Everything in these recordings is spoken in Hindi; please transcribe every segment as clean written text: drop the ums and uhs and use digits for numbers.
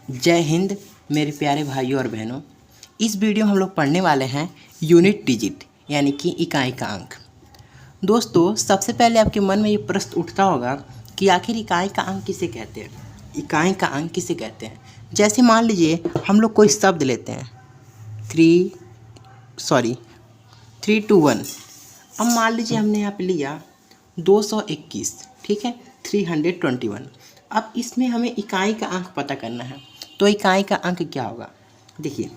जय हिंद मेरे प्यारे भाइयों और बहनों। इस वीडियो में हम लोग पढ़ने वाले हैं यूनिट डिजिट यानी कि इकाई का अंक। दोस्तों, सबसे पहले आपके मन में ये प्रश्न उठता होगा कि आखिर इकाई का अंक किसे कहते हैं। इकाई का अंक किसे कहते हैं? जैसे मान लीजिए हम लोग कोई शब्द लेते हैं 321। अब मान लीजिए हमने यहाँ पे लिया 221, ठीक है, 321। अब इसमें हमें इकाई का अंक पता करना है, तो इकाई का अंक क्या होगा? देखिए,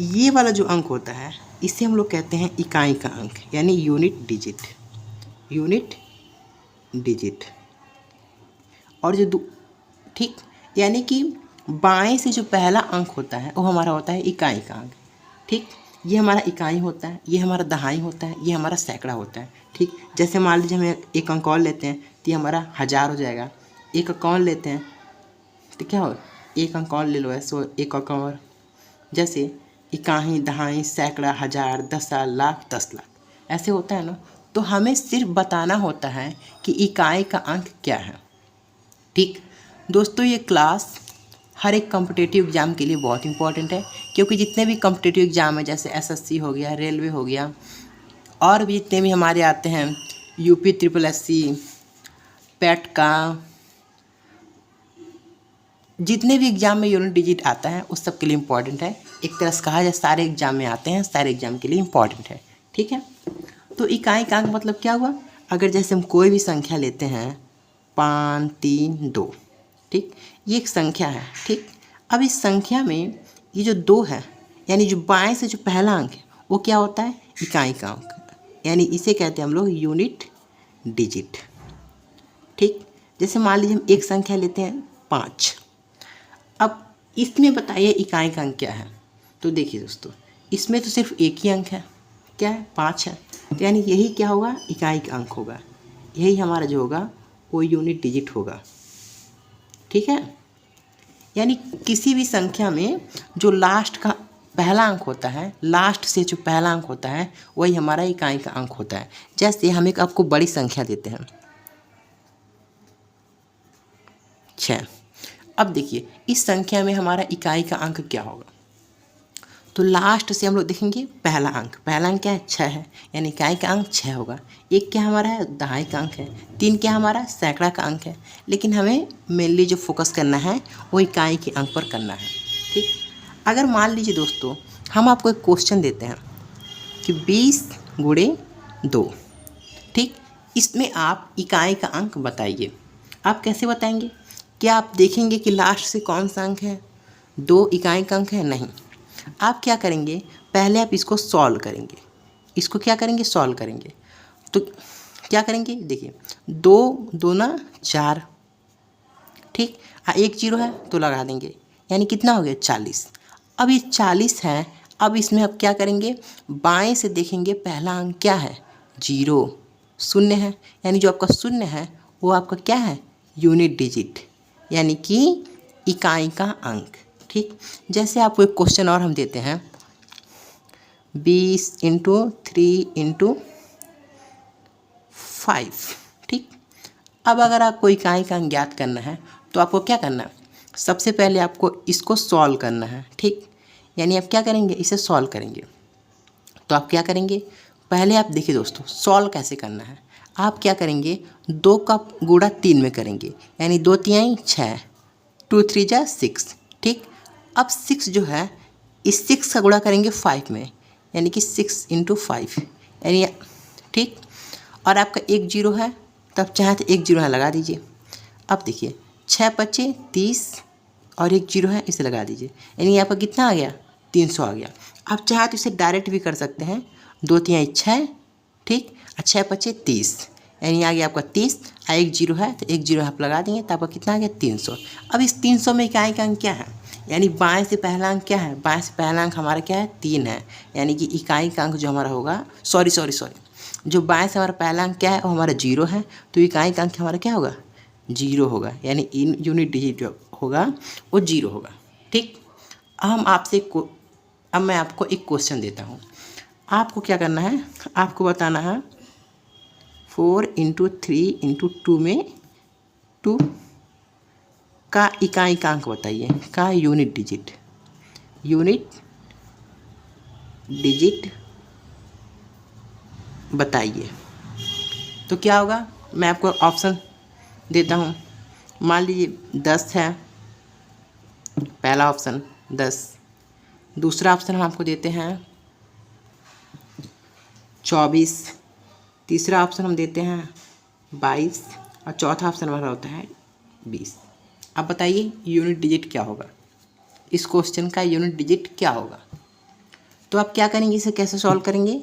ये वाला जो अंक होता है इसे हम लोग कहते हैं इकाई का अंक यानी यूनिट डिजिट। और जो ठीक, यानी कि बाएं से जो पहला अंक होता है वो हमारा होता है इकाई का अंक। ठीक, ये हमारा इकाई होता है, ये हमारा दहाई होता है, ये हमारा सैकड़ा होता है। ठीक, जैसे मान लीजिए हम एक अंक और लेते हैं तो ये हमारा 1000 हो जाएगा। एक अंक और लेते हैं तो क्या हो, एक अंक और ले लो, ऐसे एक अंक और, जैसे इकाई, दहाई, सैकड़ा, 1000, 10,000, लाख, 10 लाख, ऐसे होता है ना। तो हमें सिर्फ बताना होता है कि इकाई का अंक क्या है। ठीक दोस्तों, ये क्लास हर एक कॉम्पिटिटिव एग्ज़ाम के लिए बहुत इंपॉर्टेंट है, क्योंकि जितने भी कॉम्पिटिटिव एग्ज़ाम है जैसे एसएससी हो गया, रेलवे हो गया, और भी जितने भी हमारे आते हैं, यूपी SSSC, पैट का, जितने भी एग्ज़ाम में यूनिट डिजिट आता है उस सब के लिए इम्पॉर्टेंट है। एक तरह से कहा जाए सारे एग्ज़ाम में आते हैं, सारे एग्ज़ाम के लिए इम्पॉर्टेंट है। ठीक है, तो इकाई का अंक मतलब क्या हुआ? अगर जैसे हम कोई भी संख्या लेते हैं 5, 3, 2, ठीक, ये एक संख्या है। ठीक, अब इस संख्या में ये जो 2 है, यानी जो बाएं से जो पहला अंक है वो क्या होता है? इकाई का अंक, यानी इसे कहते हैं हम लोग यूनिट डिजिट। ठीक, जैसे मान लीजिए हम एक संख्या लेते हैं 5। अब इसमें बताइए इकाई का अंक क्या है? तो देखिए दोस्तों, इसमें तो सिर्फ एक ही अंक है, क्या है? 5 है। तो यानी यही क्या होगा? इकाई का अंक होगा। यही हमारा जो होगा वो यूनिट डिजिट होगा। ठीक है, यानी किसी भी संख्या में जो लास्ट का पहला अंक होता है, लास्ट से जो पहला अंक होता है वही हमारा इकाई का अंक होता है। जैसे हम एक आपको बड़ी संख्या देते हैं 6। अब देखिए इस संख्या में हमारा इकाई का अंक क्या होगा? तो लास्ट से हम लोग देखेंगे पहला अंक क्या है? 6 है, यानी इकाई का अंक 6 होगा। एक क्या हमारा है? दहाई का अंक है। 3 क्या हमारा? सैकड़ा का अंक है। लेकिन हमें मेनली जो फोकस करना है वो इकाई के अंक पर करना है। ठीक, अगर मान लीजिए दोस्तों हम आपको एक क्वेश्चन देते हैं कि 20 गुणे 2, ठीक, इसमें आप इकाई का अंक बताइए। आप कैसे बताएंगे? क्या आप देखेंगे कि लास्ट से कौन सा अंक है? 2 इकाई का अंक है? नहीं। आप क्या करेंगे? पहले आप इसको सॉल्व करेंगे। इसको क्या करेंगे? सॉल्व करेंगे। तो क्या करेंगे? देखिए, 2 दूना 4, ठीक, एक 0 है तो लगा देंगे, यानी कितना हो गया? 40। अब ये 40 है। अब इसमें आप क्या करेंगे? बाएं से देखेंगे पहला अंक क्या है? 0, शून्य है, यानी जो आपका शून्य है वो आपका क्या है? यूनिट डिजिट, यानी कि इकाई का अंक। ठीक, जैसे आपको एक क्वेश्चन और हम देते हैं 20 × 3 × 5। ठीक, अब अगर आपको इकाई का अंक ज्ञात करना है तो आपको क्या करना है? सबसे पहले आपको इसको सॉल्व करना है। ठीक, यानी आप क्या करेंगे? इसे सॉल्व करेंगे। तो आप क्या करेंगे? पहले आप देखिए दोस्तों, सॉल्व कैसे करना है। आप क्या करेंगे? 2 का गुणा 3 में करेंगे, यानी 2 3 6, 2 3 जा 6। ठीक, अब 6 जो है, इस 6 का गुणा करेंगे 5 में, यानी कि 6 × 5, यानी ठीक, और आपका एक 0 है, तब चाहे तो एक 0 है लगा दीजिए। अब देखिए 6 5 30 और एक 0 है, इसे लगा दीजिए, यानी आपका कितना आ गया? 300 आ गया। आप चाहे तो इसे डायरेक्ट भी कर सकते हैं, 2 3 6, ठीक, और 6 5 30, यानी आ गया आपका 30, और एक 0 है तो एक 0 आप लगा देंगे तो आपका कितना आ गया? 300। अब इस 300 में इकाई का अंक क्या है? यानी बाएं से पहला अंक क्या है? बाएं से पहला अंक हमारा क्या है? 3 है, यानी कि इकाई का अंक जो हमारा होगा, सॉरी जो बाएं से हमारा पहला अंक क्या है? वो हमारा 0 है, तो इकाई का अंक हमारा क्या होगा? 0 होगा, यानी इन यूनिट डिजिट जो होगा वो 0 होगा। ठीक, अब मैं आपको एक क्वेश्चन देता हूँ। आपको क्या करना है? आपको बताना है 4 × 3 × 2 में 2 का इकाई का अंक बताइए, का यूनिट डिजिट बताइए। तो क्या होगा, मैं आपको ऑप्शन देता हूँ। मान लीजिए 10 है, पहला ऑप्शन 10, दूसरा ऑप्शन हम आपको देते हैं 24, तीसरा ऑप्शन हम देते हैं 22 और चौथा ऑप्शन हमारा होता है 20। अब बताइए यूनिट डिजिट क्या होगा, इस क्वेश्चन का यूनिट डिजिट क्या होगा। तो आप क्या करेंगे, इसे कैसे सॉल्व करेंगे,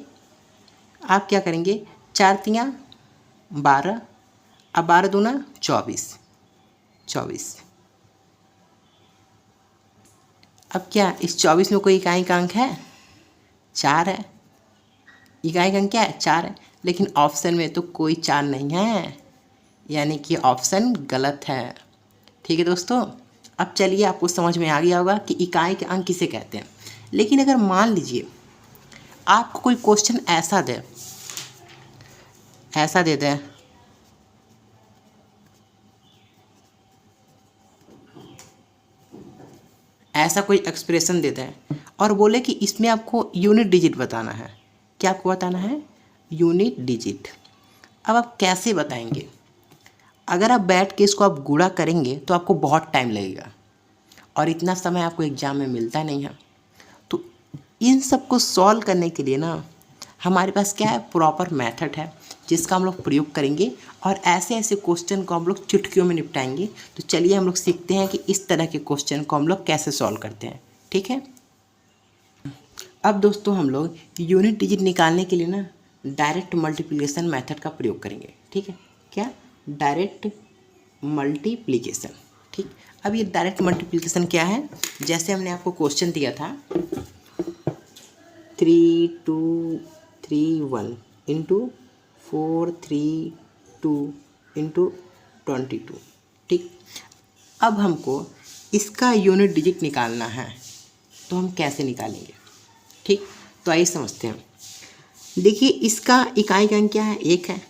आप क्या करेंगे, 4 तियाँ 12, अब 12 दूना 24। अब क्या इस 24 में कोई इकाई का अंक है, 4 है, इकाई का अंक क्या है, 4 है, लेकिन ऑप्शन में तो कोई 4 नहीं है, यानी कि ऑप्शन गलत है। ठीक है दोस्तों, अब चलिए आपको समझ में आ गया होगा कि इकाई के अंक किसे कहते हैं। लेकिन अगर मान लीजिए आपको कोई क्वेश्चन ऐसा दे दे ऐसा कोई एक्सप्रेशन देते हैं और बोले कि इसमें आपको यूनिट डिजिट बताना है, क्या आपको बताना है, यूनिट डिजिट। अब आप कैसे बताएंगे, अगर आप बैठ के इसको आप गुणा करेंगे तो आपको बहुत टाइम लगेगा और इतना समय आपको एग्ज़ाम में मिलता नहीं है। तो इन सब को सॉल्व करने के लिए ना हमारे पास क्या है, प्रॉपर मेथड है जिसका हम लोग प्रयोग करेंगे और ऐसे ऐसे क्वेश्चन को हम लोग चुटकियों में निपटाएंगे। तो चलिए हम लोग सीखते हैं कि इस तरह के क्वेश्चन को हम लोग कैसे सॉल्व करते हैं। ठीक है, अब दोस्तों हम लोग यूनिट डिजिट निकालने के लिए ना डायरेक्ट मल्टीप्लिकेशन मेथड का प्रयोग करेंगे। ठीक है, क्या, डायरेक्ट मल्टीप्लिकेशन। ठीक, अब ये डायरेक्ट मल्टीप्लिकेशन क्या है, जैसे हमने आपको क्वेश्चन दिया था 3231 इंटू 432 इंटू 22। ठीक, अब हमको इसका यूनिट डिजिट निकालना है, तो हम कैसे निकालेंगे। ठीक, तो आइए समझते हैं। देखिए इसका इकाई का अंक क्या है, 1 है,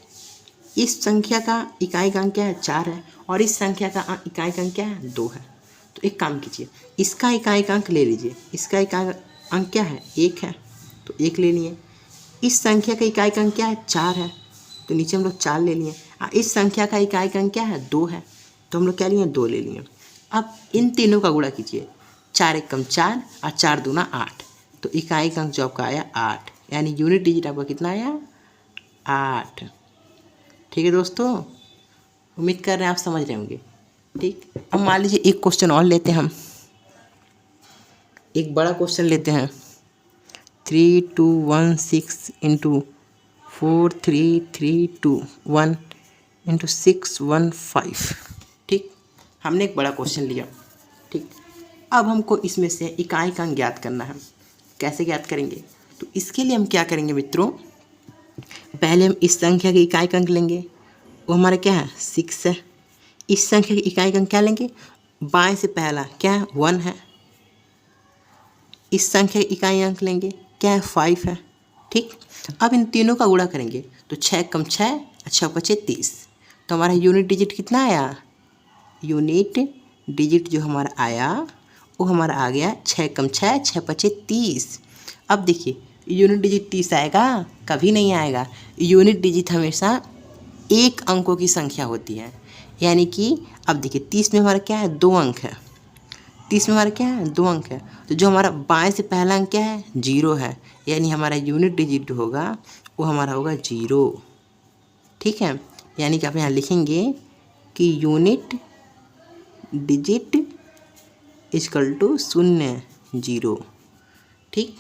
इस संख्या का इकाई का अंक क्या है, 4 है, और इस संख्या का इकाई का अंक क्या है, 2 है। तो एक काम कीजिए, इसका इकाई का अंक ले लीजिए, इसका इकाई अंक क्या है, 1 है, तो 1 ले लिए। इस संख्या का इकाई का अंक क्या है, 4 है, तो नीचे हम लोग 4 ले लिए। इस संख्या का इकाई का अंक क्या है, 2 है, तो हम लोग क्या लिए, 2 ले लिए। अब इन तीनों का गुणा कीजिए, 4 एकम 4 और 4 दूना 8, तो इकाई का अंक जो आपका आया 8, यानी यूनिट डिजिट आपका कितना आया, 8। ठीक है दोस्तों, उम्मीद कर रहे हैं आप समझ रहे होंगे। ठीक, अब मान लीजिए एक क्वेश्चन और लेते हैं, हम एक बड़ा क्वेश्चन लेते हैं 3216 इंटू 43321 इंटू 615। ठीक, हमने एक बड़ा क्वेश्चन लिया। ठीक, अब हमको इसमें से इकाई का अंक ज्ञात करना है, कैसे ज्ञात करेंगे, तो इसके लिए हम क्या करेंगे मित्रों, पहले हम इस संख्या की इकाई का अंक लेंगे, वो हमारा क्या है, 6 है। इस संख्या की इकाई का अंक क्या लेंगे, बाएं से पहला क्या है, 1 है। इस संख्या की इकाई अंक लेंगे, क्या है, 5 है। ठीक, अब इन तीनों का गुणा करेंगे, तो 6 कम 6 6 पचे 30, तो हमारा यूनिट डिजिट कितना आया, यूनिट डिजिट जो हमारा आया वो हमारा आ गया 6 कम 6 6 पचे 30। अब देखिए यूनिट डिजिट 30 आएगा, कभी नहीं आएगा। यूनिट डिजिट हमेशा एक अंकों की संख्या होती है, यानी कि अब देखिए 30 में हमारा क्या है, 2 अंक है, 30 में हमारा क्या है, 2 अंक है, तो जो हमारा बाएं से पहला अंक क्या है, 0 है, यानी हमारा यूनिट डिजिट होगा वो हमारा होगा 0। ठीक है, यानी कि आप यहाँ लिखेंगे कि यूनिट डिजिट इक्वल टू 0 0। ठीक,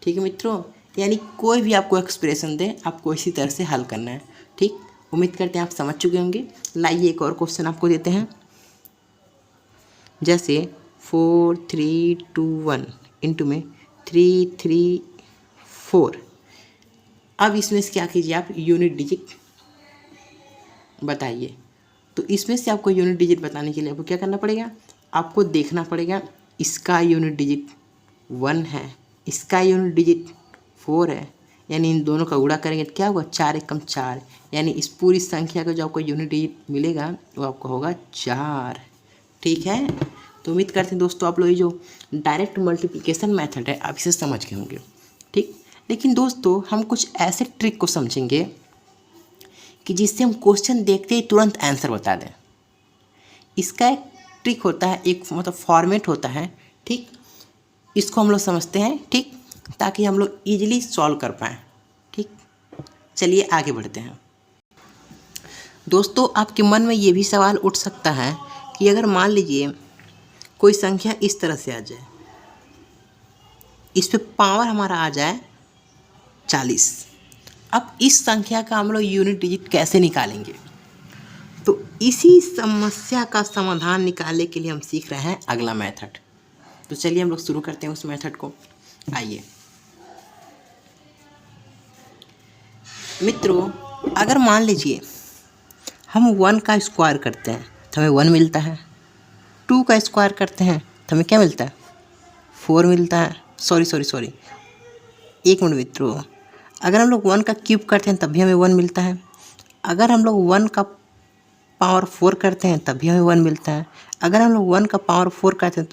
ठीक है मित्रों, यानी कोई भी आपको एक्सप्रेशन दे आपको इसी तरह से हल करना है। ठीक, उम्मीद करते हैं आप समझ चुके होंगे। लाइए एक और क्वेश्चन आपको देते हैं, जैसे 4321 इंटू में 334। अब इसमें से क्या कीजिए, आप यूनिट डिजिट बताइए। तो इसमें से आपको यूनिट डिजिट बताने के लिए आपको क्या करना पड़ेगा, आपको देखना पड़ेगा इसका यूनिट डिजिट 1 है, इसका यूनिट डिजिट 4 है, यानी इन दोनों का गुणा करेंगे तो क्या होगा, 4 एकम 4, यानी इस पूरी संख्या का जो आपको यूनिट डिजिट मिलेगा वो आपका होगा 4। ठीक है। तो उम्मीद करते हैं दोस्तों आप लोग ये जो डायरेक्ट मल्टीप्लिकेशन मेथड है आप इसे समझ गए होंगे, ठीक। लेकिन दोस्तों हम कुछ ऐसे ट्रिक को समझेंगे कि जिससे हम क्वेश्चन देखते ही तुरंत आंसर बता दें। इसका एक ट्रिक होता है, एक मतलब फॉर्मेट होता है, ठीक। इसको हम लोग समझते हैं, ठीक, ताकि हम लोग ईजिली सॉल्व कर पाएँ, ठीक। चलिए आगे बढ़ते हैं। दोस्तों आपके मन में ये भी सवाल उठ सकता है कि अगर मान लीजिए कोई संख्या इस तरह से आ जाए, इस पे पावर हमारा आ जाए 40, अब इस संख्या का हम लोग यूनिट डिजिट कैसे निकालेंगे। तो इसी समस्या का समाधान निकालने के लिए हम सीख रहे हैं अगला मेथड। तो चलिए हम लोग शुरू करते हैं उस मेथड को। आइए मित्रों, अगर मान लीजिए हम 1 का स्क्वायर करते हैं तो हमें 1 मिलता है, 2 का स्क्वायर करते हैं तो हमें क्या मिलता है, 4 मिलता है। सॉरी, एक मिनट मित्रों, अगर हम लोग 1 का क्यूब करते हैं तब भी हमें 1 मिलता है, अगर हम लोग 1 का पावर 4 करते हैं तब भी हमें 1 मिलता है, अगर हम लोग 1 का पावर 4 करते हैं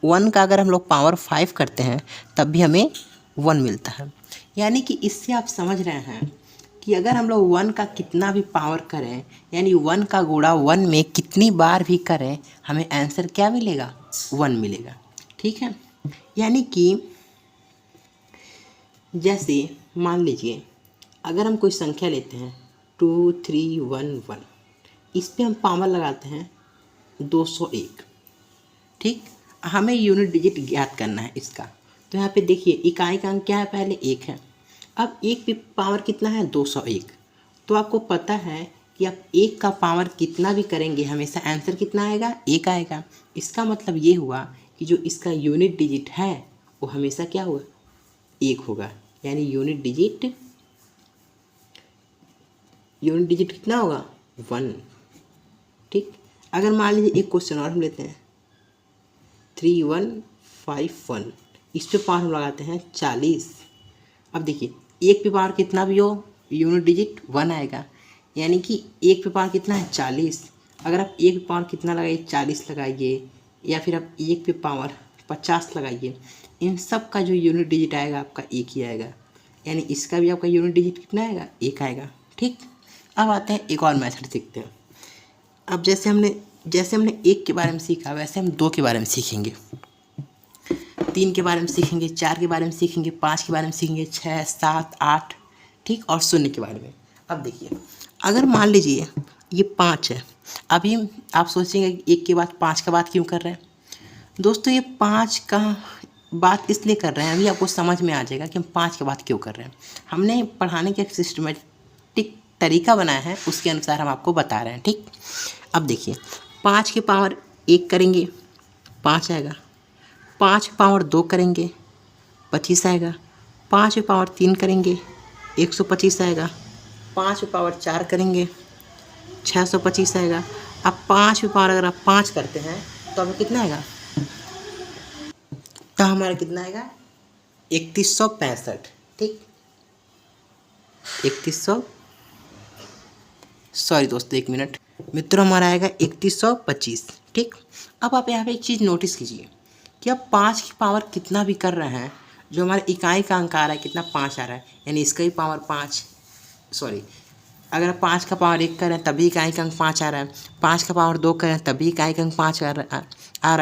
1 का अगर हम लोग पावर 5 करते हैं तब भी हमें 1 मिलता है। यानी कि इससे आप समझ रहे हैं कि अगर हम लोग 1 का कितना भी पावर करें, यानी 1 का गुणा 1 में कितनी बार भी करें, हमें आंसर क्या मिलेगा, 1 मिलेगा, ठीक है। यानी कि जैसे मान लीजिए अगर हम कोई संख्या लेते हैं 2311, इस पे हम पावर लगाते हैं 201, ठीक। हमें यूनिट डिजिट ज्ञात करना है इसका। तो यहाँ पे देखिए इकाई का अंक क्या है, पहले 1 है। अब 1 पे पावर कितना है, 201। तो आपको पता है कि आप 1 का पावर कितना भी करेंगे हमेशा आंसर कितना आएगा, 1 आएगा। इसका मतलब ये हुआ कि जो इसका यूनिट डिजिट है वो हमेशा क्या होगा, 1 होगा। यानी यूनिट डिजिट कितना होगा, 1, ठीक। अगर मान लीजिए एक क्वेश्चन और हम लेते हैं 3151, इस पे पावर हम लगाते हैं 40। अब देखिए 1 पे पावर कितना भी हो यूनिट डिजिट 1 आएगा। यानी कि 1 पे पावर कितना है, 40। अगर आप 1 पे पावर कितना लगाइए, 40 लगाइए, या फिर आप 1 पे पावर 50 लगाइए, इन सब का जो यूनिट डिजिट आएगा आपका 1 ही आएगा। यानी इसका भी आपका यूनिट डिजिट कितना आएगा, 1 आएगा, ठीक। अब आते हैं एक और मेथड सीखते हैं। अब जैसे हमने 1 के बारे में सीखा, वैसे हम 2 के बारे में सीखेंगे, 3 के बारे में सीखेंगे, 4 के बारे में सीखेंगे, 5 के बारे में सीखेंगे, 6, 7, 8, ठीक, और 0 के बारे में। अब देखिए अगर मान लीजिए ये 5 है, अभी आप सोचेंगे कि 1 के बाद 5 का बात क्यों कर रहे हैं। दोस्तों ये 5 का बात इसलिए कर रहे हैं, अभी आपको समझ में आ जाएगा कि हम 5 की बात क्यों कर रहे हैं। हमने पढ़ाने का एक सिस्टमेटिक तरीका बनाया है, उसके अनुसार हम आपको बता रहे हैं, ठीक। अब देखिए 5 की पावर 1 करेंगे 5 आएगा, 5 पावर 2 करेंगे 25 आएगा, 5 पावर 3 करेंगे 125 आएगा, 5 पावर 4 करेंगे 625 आएगा। अब 5 पावर अगर आप 5 करते हैं तो हमें कितना आएगा, तो हमारा कितना आएगा 3165, ठीक। 3100, सॉरी दोस्तों एक मिनट मित्रों, हमारा आएगा 3125, ठीक। अब आप यहाँ पे एक चीज़ नोटिस कीजिए कि आप 5 की पावर कितना भी कर रहे हैं, जो हमारे इकाई का अंक आ रहा है कितना, 5 आ रहा है, यानी इसका भी पावर 5, सॉरी, अगर आप 5 का पावर 1 कर रहे हैं तभी इकाई का अंक 5 आ रहा है, 5 का पावर 2 कर रहे हैं तभी इकाई का अंक 5 आ रहा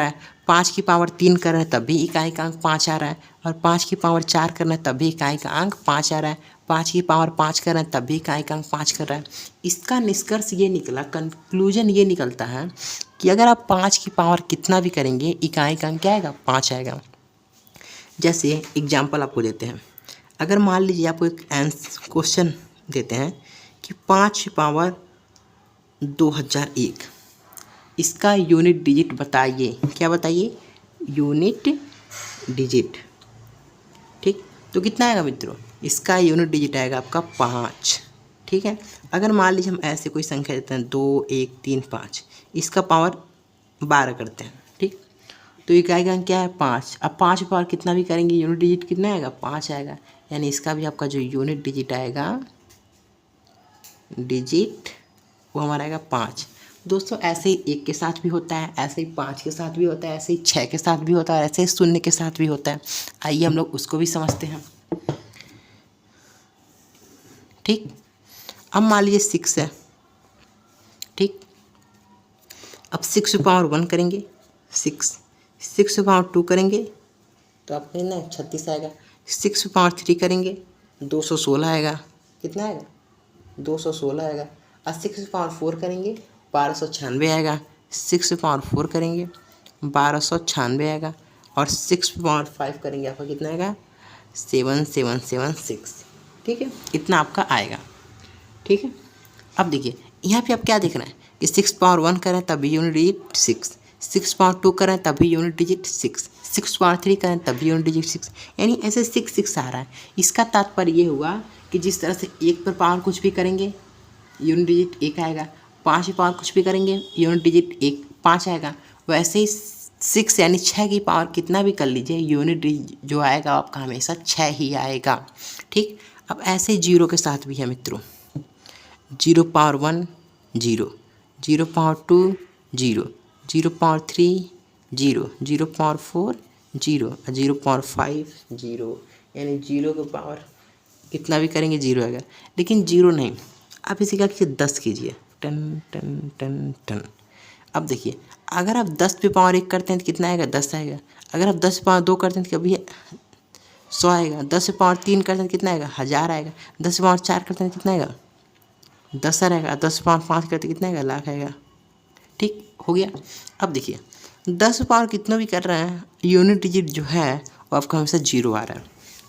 है, 5 की पावर 3 कर रहे हैं तभी इकाई का अंक 5 आ रहा है, और 5 की पावर 4 कर रहे हैं तभी इकाई का अंक 5 आ रहा है, 5 की पावर 5 कर रहे हैं तभी इकाई का अंक 5 कर रहा है। इसका निष्कर्ष ये निकला, कंक्लूजन ये निकलता है कि अगर आप 5 की पावर कितना भी करेंगे इकाई का अंक क्या आएगा, 5 आएगा। जैसे एग्जाम्पल आपको देते हैं, अगर मान लीजिए आपको एक क्वेश्चन देते हैं कि 5 पावर 2001, इसका यूनिट डिजिट बताइए। क्या बताइए, यूनिट डिजिट, ठीक। तो कितना आएगा मित्रों, इसका यूनिट डिजिट आएगा आपका 5, ठीक है। अगर मान लीजिए हम ऐसे कोई संख्या देते हैं 2, 1, 3, 5, इसका पावर 12 करते हैं, ठीक। तो इकाई का अंक क्या है, 5। अब 5 पावर कितना भी करेंगे यूनिट डिजिट कितना आएगा, 5 आएगा। यानी इसका भी आपका जो यूनिट डिजिट आएगा, डिजिट वो हमारा आएगा 5। दोस्तों ऐसे ही 1 के साथ भी होता है, ऐसे ही 5 के साथ भी होता है, ऐसे ही 6 के साथ भी होता है, ऐसे ही 0 के साथ भी होता है। आइए हम लोग उसको भी समझते हैं। ठीक, अब मान लीजिए 6 है। ठीक, अब 6 की पावर 1 करेंगे 6, 6 की पावर 2 करेंगे तो आपको ना 36 आएगा। 6 की पावर 3 करेंगे 216 आएगा। कितना आएगा? 216 आएगा। और 6 की पावर 4 करेंगे 1296 आएगा। 6 की पावर 4 करेंगे 1296 आएगा। और 6 की पावर 5 करेंगे आपका कितना आएगा? 7776। ठीक है, इतना आपका आएगा। ठीक है, अब देखिए यहाँ पे आप क्या देख रहे हैं कि 6 की पावर 1 करें तब भी यूनिट डिजिट 6, 6 की पावर 2 करें तब भी यूनिट डिजिट 6, 6 की पावर 3 करें तब भी यूनिट डिजिट 6, यानी ऐसे 6 आ रहा है। इसका तात्पर्य ये हुआ कि जिस तरह से 1 पर पावर कुछ भी करेंगे यूनिट डिजिट 1 आएगा, 5 की पावर कुछ भी करेंगे यूनिट डिजिट 5 आएगा, वैसे ही 6 यानी 6 की पावर कितना भी कर लीजिए यूनिट डिजिट जो आएगा आपका हमेशा 6 ही आएगा। ठीक, अब ऐसे 0 के साथ भी है मित्रों। 0 की पावर 1 0, 0 की पावर 2 0, 0 की पावर 3 0, 0 की पावर 4 0, 0 की पावर 5 0, यानी 0 की पावर कितना भी करेंगे 0 आएगा। लेकिन 0 नहीं, आप इसे क्या कीजिए 10 कीजिए, टन टन टन टन। अब देखिए अगर आप 10 पे पावर 1 करते हैं तो कितना आएगा? 10 आएगा। अगर आप 10 पे पावर 2 करते हैं तो कभी 100 आएगा। 10 पे पावर 3 करते हैं तो कितना आएगा? 1000 आएगा। 10 पे पावर 4 करते हैं तो कितना आएगा? 10 आएगा। 10 पे पावर 5 करते कितना आएगा? लाख आएगा। ठीक हो गया। अब देखिए 10 पे पावर कितना भी कर रहे हैं यूनिट डिजिट जो है वो आपका हमेशा 0 आ रहा है,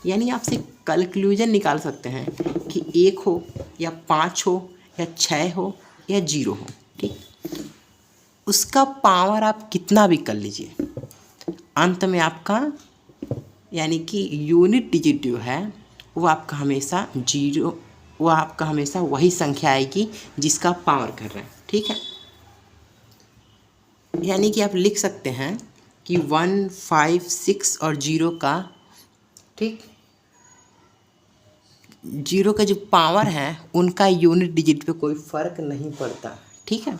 यानी आपसे कंक्लूजन निकाल सकते हैं कि 1 हो या 5 हो या 6 हो या 0 हो। ठीक, उसका पावर आप कितना भी कर लीजिए, अंत में आपका यानी कि यूनिट डिजिट जो है वो आपका हमेशा 0, वो आपका हमेशा वही संख्या आएगी जिसका पावर कर रहे हैं। ठीक है, यानी कि आप लिख सकते हैं कि 1, 5, 6 और 0 का, ठीक, 0 का जो पावर है उनका यूनिट डिजिट पे कोई फ़र्क नहीं पड़ता। ठीक है,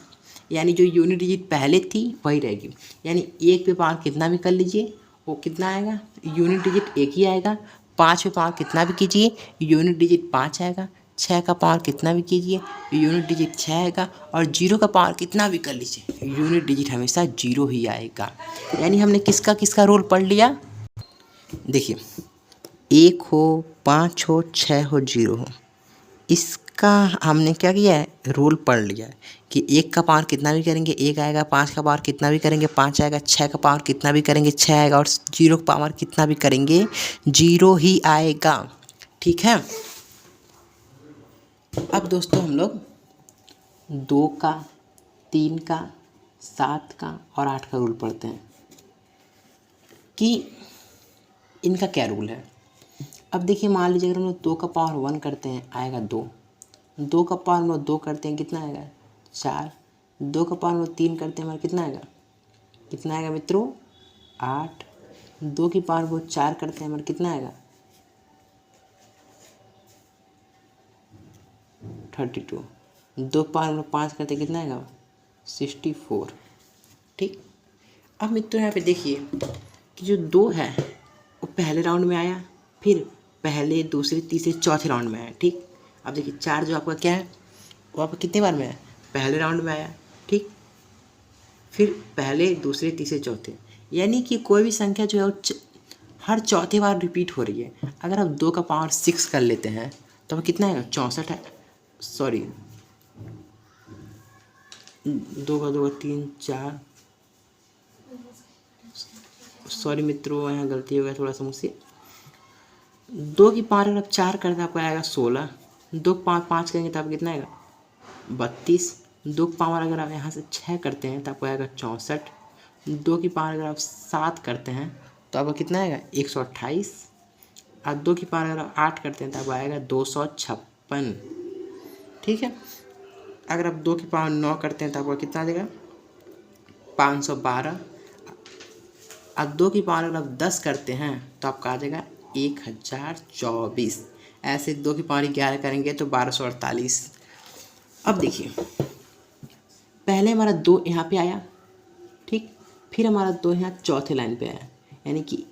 यानी जो यूनिट डिजिट पहले थी वही रहेगी, यानी 1 पे पावर कितना भी कर लीजिए वो कितना आएगा? यूनिट डिजिट 1 ही आएगा। 5 पे पावर कितना भी कीजिए यूनिट डिजिट 5 आएगा। 6 का पावर कितना भी कीजिए यूनिट डिजिट 6 आएगा। और 0 का पावर कितना भी कर लीजिए यूनिट डिजिट हमेशा 0 ही आएगा। यानी हमने किसका किसका रोल पढ़ लिया? देखिए 1 हो, 5 हो, 6 हो, 0 हो, इसका हमने क्या किया है? रोल पढ़ लिया है कि 1 का पावर कितना भी करेंगे 1 आएगा, 5 का पावर कितना भी करेंगे 5 आएगा, 6 का पावर कितना भी करेंगे 6 आएगा, और 0 का पावर कितना भी करेंगे 0 ही आएगा। ठीक है, अब दोस्तों हम लोग 2 का, 3 का, 7 का और 8 का रूल पढ़ते हैं कि इनका क्या रूल है। अब देखिए मान लीजिए अगर हम लोग 2 का पावर 1 करते हैं आएगा 2, 2 का पावर हम लोग 2 करते हैं कितना आएगा? 4, 2 का पावर हम लोग 3 करते हैं हमारा कितना आएगा? कितना आएगा मित्रों? 8, 2 की पावर वो 4 करते हैं हमारा कितना आएगा? 32, 2 की पावर हम लोग 5 करते हैं कितना आएगा? 64। ठीक, अब मित्रों यहाँ पे देखिए कि जो 2 है वो पहले राउंड में आया, फिर पहले, दूसरे, तीसरे, चौथे राउंड में आया। ठीक, अब देखिए 4 जो आपका क्या है वो आपका कितने बार में आया? पहले राउंड में आया। ठीक, फिर पहले, दूसरे, तीसरे, चौथे, यानी कि कोई भी संख्या जो है वो हर चौथे बार रिपीट हो रही है। अगर आप 2 का पावर 6 कर लेते हैं तो अब कितना आएगा? 64 है, सॉरी 2 का 2 का 3 4, सॉरी मित्रों यहाँ गलती हो गया थोड़ा सा मुझसे। 2 की पावर अगर आप 4 करते हैं आपको आएगा 16, 2 की पावर 5 करेंगे तो आपको कितना आएगा? 32, 2 की पावर अगर आप यहाँ से 6 करते हैं तो आपको आएगा 64, 2 की पावर अगर आप 7 करते हैं तो आपको कितना आएगा? 128, और 2 की पावर अगर आप 8 करते हैं तो आपको आएगा 256। ठीक है, अगर आप 2 की पावर 9 करते हैं तो आपको कितना आ जाएगा? 512, और 2 की पावर अगर आप 10 करते हैं तो आपका आ जाएगा 1024। ऐसे 2 की पावर 11 करेंगे तो 1248। अब देखिए पहले हमारा 2 यहाँ पे आया, ठीक, फिर हमारा 2 यहाँ चौथे लाइन पे आया, यानी कि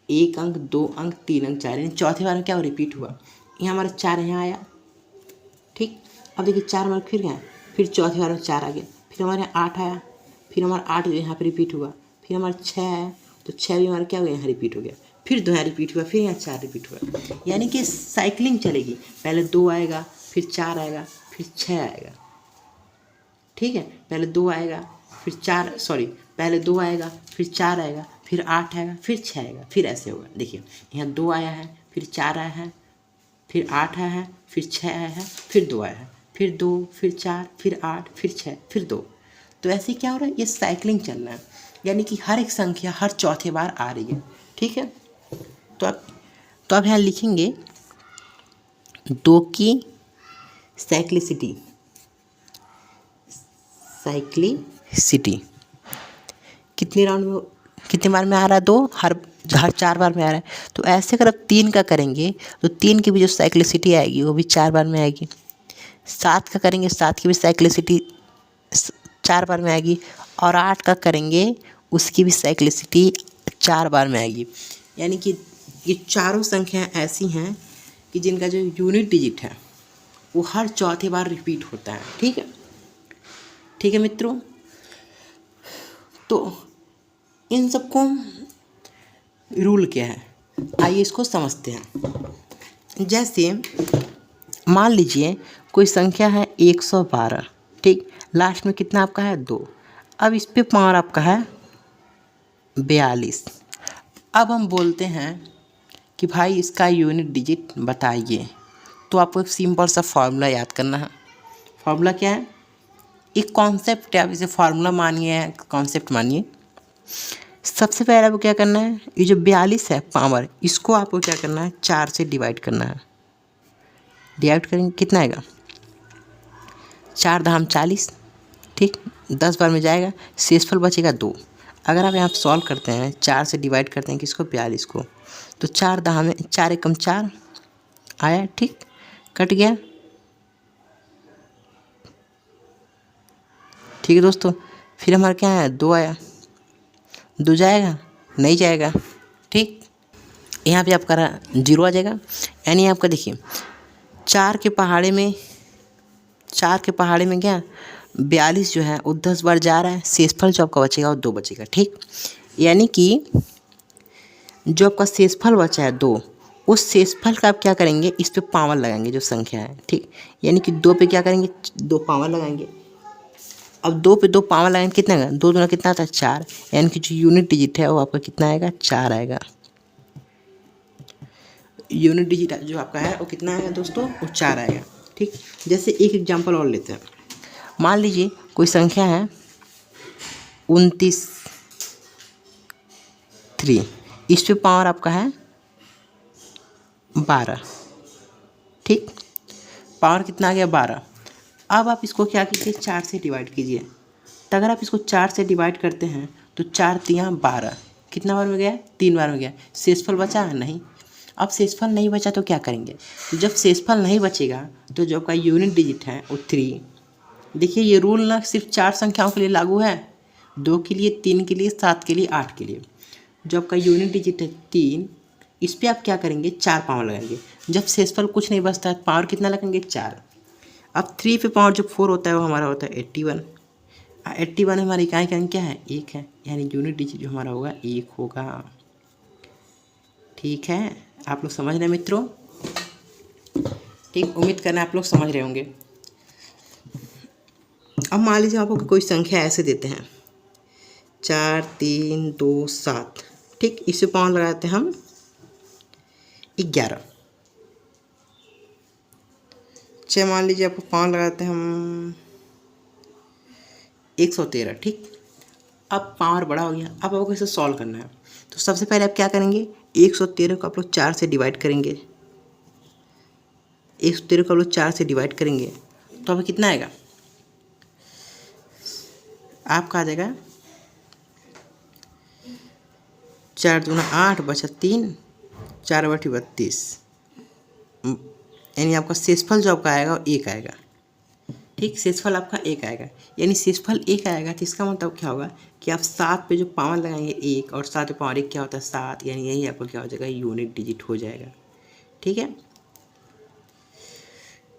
1 अंक, 2 अंक, 3 अंक, 4, यानी चौथे बार में क्या रिपीट हुआ। यहाँ हमारा 4 यहाँ आया, ठीक। अब देखिए 4 हमारा फिर गया, फिर चौथे बार में 4 आ गया, फिर हमारे यहाँ 8 आया, फिर हमारा 8 यहाँ पे रिपीट हुआ, फिर हमारा 6 आया, तो 6 भी हमारा क्या हो गया, यहाँ रिपीट हो गया, फिर 2 यहाँ रिपीट हुआ, फिर यहाँ 4 रिपीट हुआ, यानी कि साइकिलिंग चलेगी। पहले 2 आएगा, फिर 4 आएगा, फिर 6 आएगा, ठीक है। पहले 2 आएगा, फिर 4, सॉरी, पहले 2 आएगा, फिर 4 आएगा, फिर 8 आएगा, फिर 6 आएगा, फिर ऐसे होगा। देखिए यहाँ 2 आया है, फिर 4 आया है, फिर 8 आया है, फिर 6 आया है, फिर 2 आया है, फिर 2, फिर 4, फिर 8, फिर 6, फिर 2। तो ऐसे क्या हो रहा है, ये साइकिलिंग चल रहा है, यानी कि हर एक संख्या हर चौथे बार आ रही है, ठीक है। तो अब यहाँ लिखेंगे 2 की साइक्लिसिटी कितनी राउंड में, कितने बार में आ रहा है, 2, हर 4 बार में आ रहा है। तो ऐसे अगर आप 3 का करेंगे तो 3 की भी जो साइक्लिसिटी आएगी वो भी 4 बार में आएगी। 7 का करेंगे, 7 की भी साइक्लिसिटी 4 बार में आएगी, और 8 का करेंगे उसकी भी साइक्लिसिटी 4 बार में आएगी। यानी कि ये चारों संख्याएं ऐसी हैं कि जिनका जो यूनिट डिजिट है वो हर चौथे बार रिपीट होता है, ठीक है। ठीक है मित्रों, तो इन सबको रूल क्या है, आइए इसको समझते हैं। जैसे मान लीजिए कोई संख्या है 112, ठीक, लास्ट में कितना आपका है, 2। अब इस पे पावर आपका है 42। अब हम बोलते हैं कि भाई इसका यूनिट डिजिट बताइए, तो आपको एक सिंपल सा फॉर्मूला याद करना है। फॉर्मूला क्या है, एक कॉन्सेप्ट है, आप इसे फार्मूला मानिए, कॉन्सेप्ट मानिए। सबसे पहले आपको क्या करना है, ये जो 42 है पावर, इसको आपको क्या करना है, 4 से डिवाइड करना है। डिवाइड करेंगे कितना आएगा, 4 धाम 40, ठीक, 10 बार में जाएगा, शेषफल बचेगा 2। अगर आप यहाँ सॉल्व करते हैं, 4 से डिवाइड करते हैं किसको, 42 को, तो 4 धाम में 4 एकम 4 आया, ठीक, कट गया, ठीक है दोस्तों। फिर हमारा क्या है, 2 आया, 2 जाएगा, नहीं जाएगा, ठीक, यहाँ पे आपका 0 आ जाएगा। यानी आपका देखिए 4 के पहाड़े में क्या 42 जो है वो 10 बार जा रहा है, शेषफल जो आपका बचेगा वो 2 बचेगा, ठीक। यानी कि जो आपका शेषफल बचा है 2, उस शेषफल का आप क्या करेंगे, इस पे पावर लगाएंगे जो संख्या है, ठीक। यानी कि 2 पे क्या करेंगे, 2 पावर लगाएंगे। अब 2 पे 2 पावर लगाएंगे, कितना आएगा, 2 दूना कितना आता है, 4। यानी कि जो यूनिट डिजिट है वो आपका कितना आएगा, 4 आएगा। यूनिट डिजिट जो आपका है वो कितना आएगा दोस्तों, वो 4 आएगा, ठीक। जैसे एक एग्जांपल और लेते हैं। मान लीजिए कोई संख्या है 29, इस पे पावर आपका है 12, ठीक, पावर कितना आ गया, 12। अब आप इसको क्या कीजिए, 4 से डिवाइड कीजिए। तो अगर आप इसको 4 से डिवाइड करते हैं तो 4 तियाँ 12, कितना बार में गया, 3 बार में गया। शेषफल बचा है, नहीं। अब शेषफल नहीं बचा तो क्या करेंगे, तो जब शेषफल नहीं बचेगा तो जो आपका यूनिट डिजिट है वो 3। देखिए ये रूल ना सिर्फ 4 संख्याओं के लिए लागू है, 2 के लिए, 3 के लिए, 7 के लिए, 8 के लिए। जो आपका यूनिट डिजिट है 3, इस पर आप क्या करेंगे, 4 पावर लगाएंगे। जब शेषफल कुछ नहीं बचता है, पावर कितना लगाएंगे, 4। अब 3 पे पावर जो 4 होता है वो हमारा होता है 81। 81 हमारी इकाई का अंक क्या है, 1 है, यानी यूनिट डिजिट जो हमारा होगा 1 होगा, ठीक है। आप लोग समझ रहे हैं मित्रों, ठीक, उम्मीद करना आप लोग समझ रहे होंगे। अब मान लीजिए आपको कोई संख्या ऐसे देते हैं 4, 3, 2, 7, ठीक, इसे पावर लगाते हैं हम 11। अच्छा मान लीजिए आपको पावर लगाते हैं हम 113, ठीक। अब पावर बड़ा हो गया, अब आपको इसे सॉल्व करना है। तो सबसे पहले आप क्या करेंगे, 113 को आप लोग 4 से डिवाइड करेंगे। 113 को आप लोग 4 से डिवाइड करेंगे तो अब कितना आएगा, आपका आ जाएगा 4 दूना 8 बचा 3, 4 बटी 32, यानी आपका शेषफल जो आपका आएगा वो 1 आएगा, ठीक, शेषफल आपका 1 आएगा, यानी शेषफल 1 आएगा तो इसका मतलब क्या होगा कि आप 7 पे जो पावर लगाएंगे 1 और 7 पे पावर 1 क्या होता है 7, यानी यही आपका क्या हो जाएगा यूनिट डिजिट हो जाएगा। ठीक है,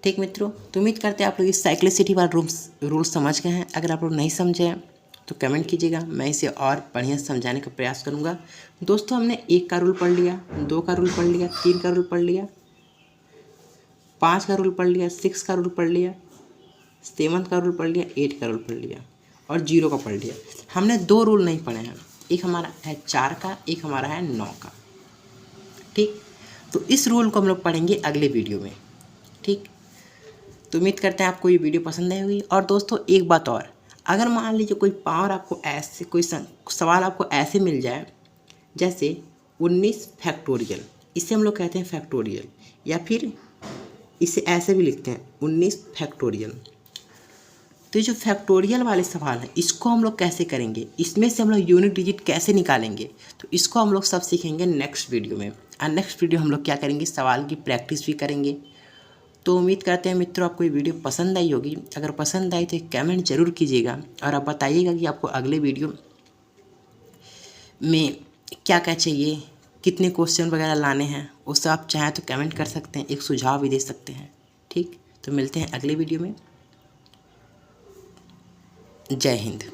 ठीक मित्रों, तो उम्मीद करते हैं आप लोग इस साइक्लिसिटी वाला रूल समझ गए हैं। अगर आप लोग नहीं समझे तो कमेंट कीजिएगा, मैं इसे और बढ़िया समझाने का प्रयास करूँगा। दोस्तों हमने 1 का रूल पढ़ लिया, 2 का रूल पढ़ लिया, 3 का रूल पढ़ लिया, 5 का रूल पढ़ लिया, 6 का रूल पढ़ लिया, 7 का रूल पढ़ लिया, 8 का रूल पढ़ लिया और 0 का पढ़ लिया। हमने 2 रूल नहीं पढ़े हैं, एक हमारा है 4 का, एक हमारा है 9 का। ठीक, तो इस रूल को हम लोग पढ़ेंगे अगले वीडियो में। ठीक, तो उम्मीद करते हैं आपको ये वीडियो पसंद आई होगी। और दोस्तों एक बात और, अगर मान लीजिए कोई पावर आपको ऐसे, कोई सवाल आपको ऐसे मिल जाए जैसे 19 फैक्टोरियल, इसे हम लोग कहते हैं फैक्टोरियल, या फिर इसे ऐसे भी लिखते हैं 19 फैक्टोरियल, तो ये जो फैक्टोरियल वाले सवाल हैं इसको हम लोग कैसे करेंगे, इसमें से हम लोग यूनिट डिजिट कैसे निकालेंगे, तो इसको हम लोग सब सीखेंगे नेक्स्ट वीडियो में। और नेक्स्ट वीडियो हम लोग क्या करेंगे, सवाल की प्रैक्टिस भी करेंगे। तो उम्मीद करते हैं मित्रों आपको ये वीडियो पसंद आई होगी। अगर पसंद आई तो एक कमेंट जरूर कीजिएगा और आप बताइएगा कि आपको अगले वीडियो में क्या क्या चाहिए, कितने क्वेश्चन वगैरह लाने हैं, उससे आप चाहें तो कमेंट कर सकते हैं, एक सुझाव भी दे सकते हैं। ठीक, तो मिलते हैं अगले वीडियो में। जय हिंद।